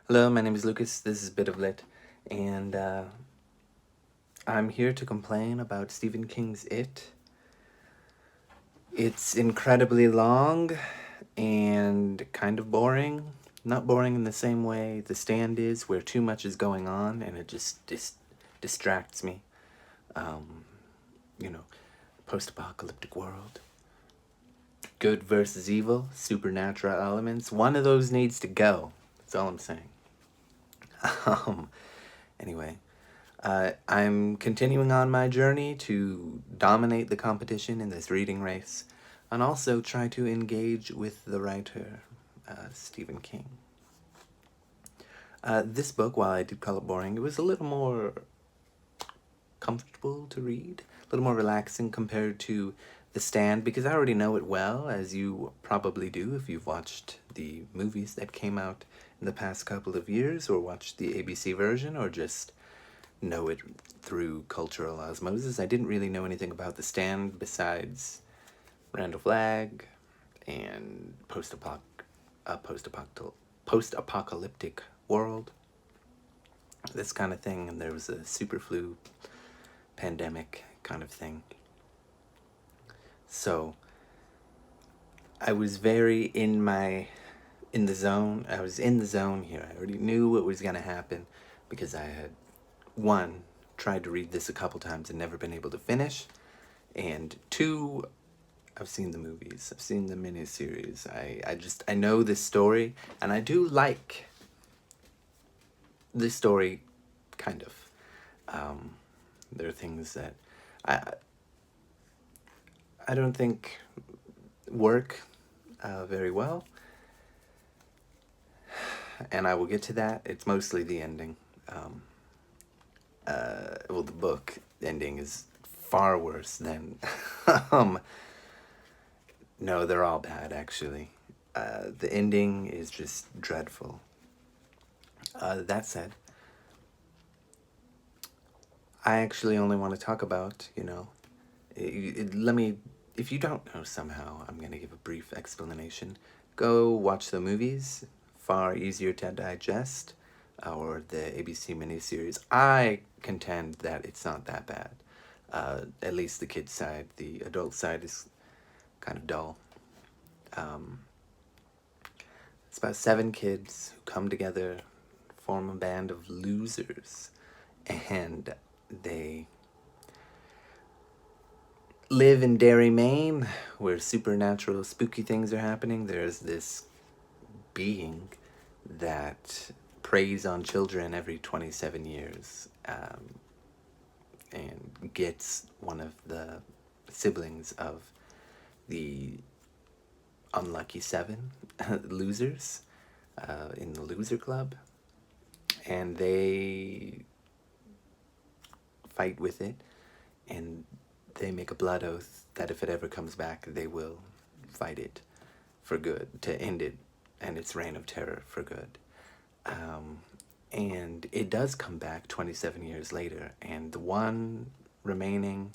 Hello, my name is Lucas. This is Bit of Lit, and I'm here to complain about Stephen King's It. It's incredibly long and kind of boring. Not boring in the same way The Stand is, where too much is going on and it just distracts me. Um, you know, Post apocalyptic world. Good versus evil, supernatural elements. One of those needs to go. That's all I'm saying. Um, anyway, I'm continuing on my journey to dominate the competition in this reading race and also try to engage with the writer, Stephen King. This book, while I did call it boring, it was a little more comfortable to read, a little more relaxing compared to The Stand, because I already know it well, as you probably do if you've watched the movies that came out in the past couple of years, or watched the ABC version, or just know it through cultural osmosis. I didn't really know anything about The Stand besides Randall Flagg and post-apocalyptic world, this kind of thing, and there was a super flu pandemic kind of thing. So I was very in the zone. I was in the zone here. I already knew what was gonna happen because I had one tried to read this a couple times and never been able to finish, and two, I've seen the movies. I've seen the miniseries. I know this story, and I do like this story, kind of. There are things that I I don't think work very well, and I will get to that. It's mostly the ending. Well, the book ending is far worse than. um, no, they're all bad, actually. The ending is just dreadful. That said, I actually only want to talk about, let me, if you don't know somehow, I'm going to give a brief explanation. Go watch the movies, far easier to digest, or the ABC miniseries. I contend that it's not that bad. At least the kids' side. The adult side is kind of dull. Um, it's about 7 kids who come together, form a band of losers, and they live in Derry, Maine, where supernatural, spooky things are happening. There's this being that preys on children every 27 years, and gets one of the siblings of the unlucky 7 losers in the loser club, and they fight with it, and they make a blood oath that if it ever comes back, they will fight it for good, to end it and its reign of terror for good. And it does come back 27 years later, and the one remaining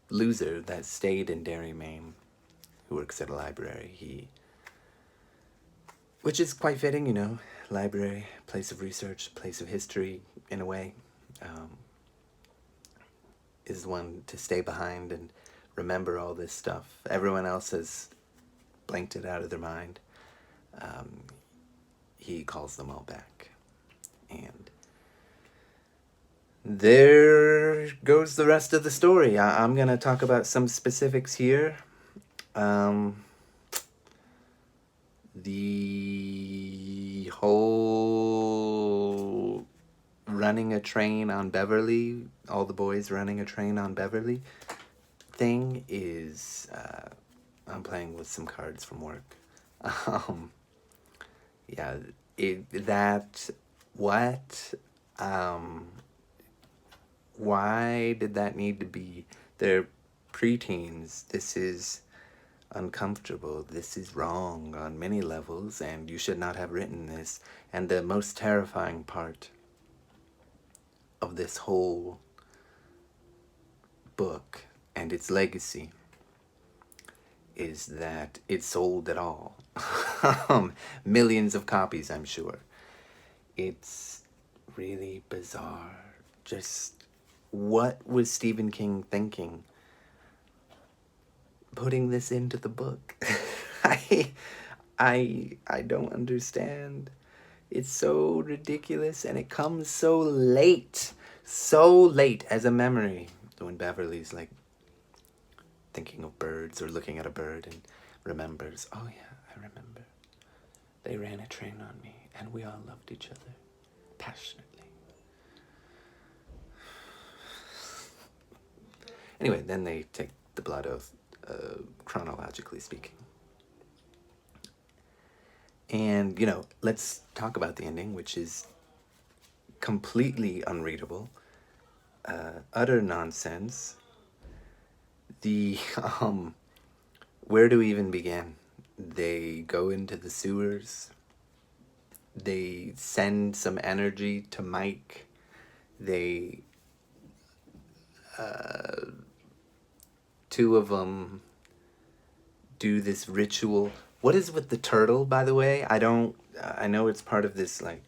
loser that stayed in Derry, Maine, who works at a library, which is quite fitting, library, place of research, place of history, in a way, is the one to stay behind and remember all this stuff. Everyone else has blanked it out of their mind. He calls them all back. And there goes the rest of the story. I'm going to talk about some specifics here. The whole running a train on Beverly, all the boys running a train on Beverly thing is, I'm playing with some cards from work. Yeah, what, why did that need to be? They're preteens. This is uncomfortable. This is wrong on many levels, and you should not have written this. And the most terrifying part of this whole book and its legacy is that it sold it all. Millions of copies, I'm sure. It's really bizarre. Just what was Stephen King thinking putting this into the book? I I don't understand. It's so ridiculous and it comes so late. So late as a memory. When Beverly's like thinking of birds or looking at a bird and remembers, oh yeah, I remember. They ran a train on me and we all loved each other passionately. Anyway, then they take the blood oath, chronologically speaking. And, let's talk about the ending, which is completely unreadable, utter nonsense. The, where do we even begin? They go into the sewers. They send some energy to Mike. They, two of them do this ritual. What is with the turtle, by the way? I know it's part of this, like,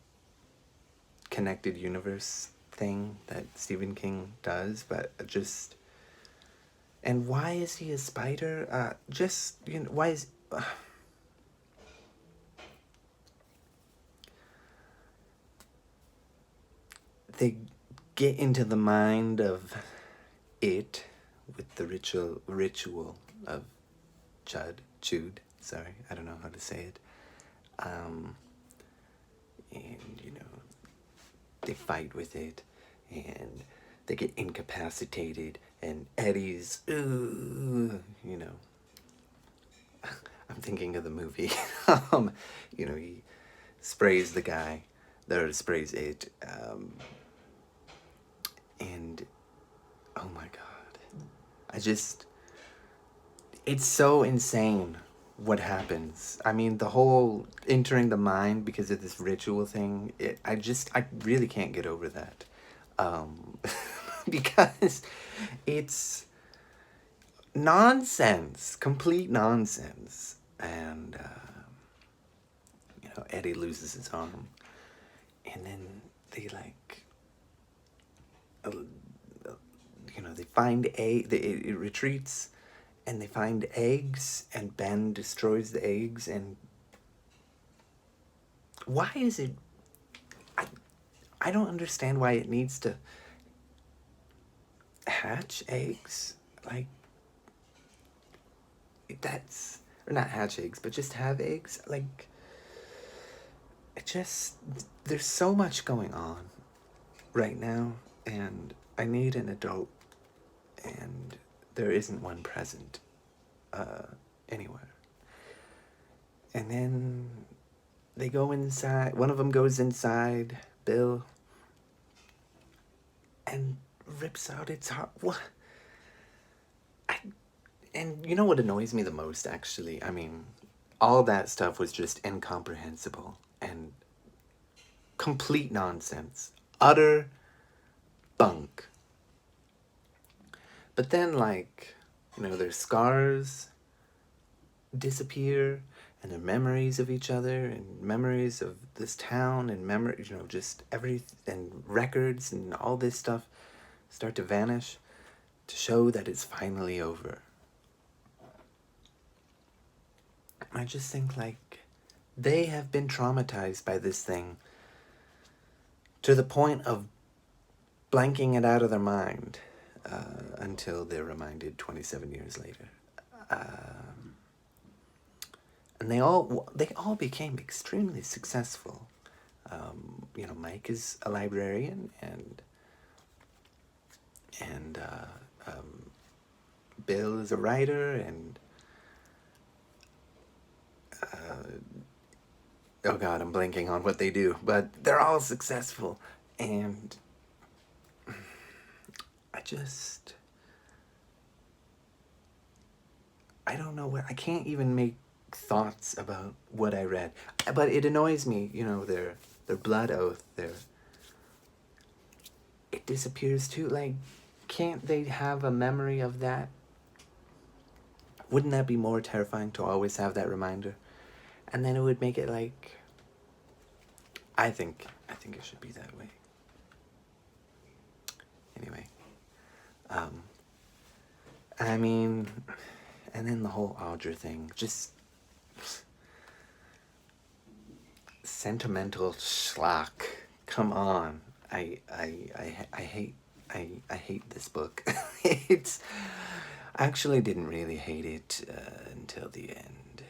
connected universe thing that Stephen King does, but and why is he a spider? Why is... They get into the mind of it with the ritual of Chud, sorry, I don't know how to say it. And, they fight with it, and they get incapacitated, and Eddie's, I'm thinking of the movie. He sprays the guy, or sprays it, and, oh my god. It's so insane what happens. I mean, the whole entering the mind because of this ritual thing, I really can't get over that. Because it's nonsense, complete nonsense. And, Eddie loses his arm. And then they, like, they find it retreats, and they find eggs, and Ben destroys the eggs, and why is it... I don't understand why it needs to hatch eggs. Like, that's... Or not hatch eggs, but just have eggs. Like, there's so much going on right now, and I need an adult, and there isn't one present anywhere. And then they go inside. One of them goes inside, Bill, and rips out its heart. What? And you know what annoys me the most, actually? I mean, all that stuff was just incomprehensible and complete nonsense. Utter bunk. But then, like, their scars disappear, and their memories of each other, and memories of this town, and just and records and all this stuff start to vanish to show that it's finally over. I just think, like, they have been traumatized by this thing to the point of blanking it out of their mind until they're reminded 27 years later. And they all became extremely successful. Mike is a librarian, and Bill is a writer, and oh god, I'm blanking on what they do, but they're all successful, and I don't know I can't even make thoughts about what I read, but it annoys me, their blood oath, it disappears too. Like, can't they have a memory of that? Wouldn't that be more terrifying to always have that reminder? and then it would make it like, I think it should be that way. Anyway, I mean, and then the whole Audra thing, just sentimental schlock. Come on, I hate this book. It's I actually didn't really hate it until the end.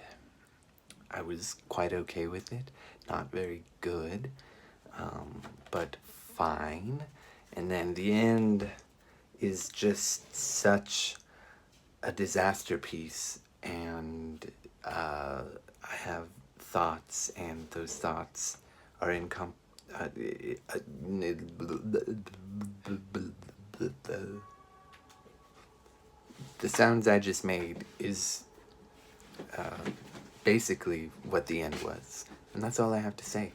I was quite okay with it. Not very good, but fine. And then the end is just such a disaster piece, and I have thoughts, and those thoughts are the sounds I just made is basically what the end was. And that's all I have to say.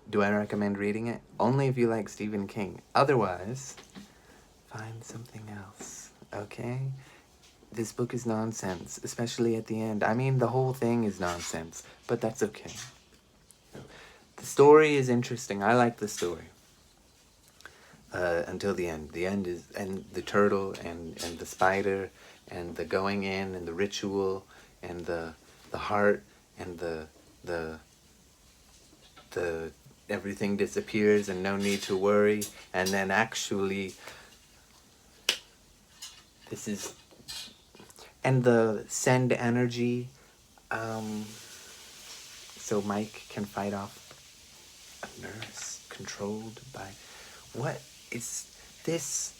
Do I recommend reading it? Only if you like Stephen King. Otherwise, find something else, okay? This book is nonsense, especially at the end. I mean, the whole thing is nonsense, but that's okay. The story is interesting. I like the story. Until the end. The end is, and the turtle, and the spider, and the going in, and the ritual, and the heart, and the everything disappears and no need to worry, and then actually this is, and the send energy, so Mike can fight off a nurse controlled by, what is this?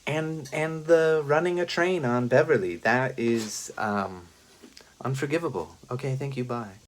And the running a train on Beverly, that is unforgivable. Okay, thank you, bye.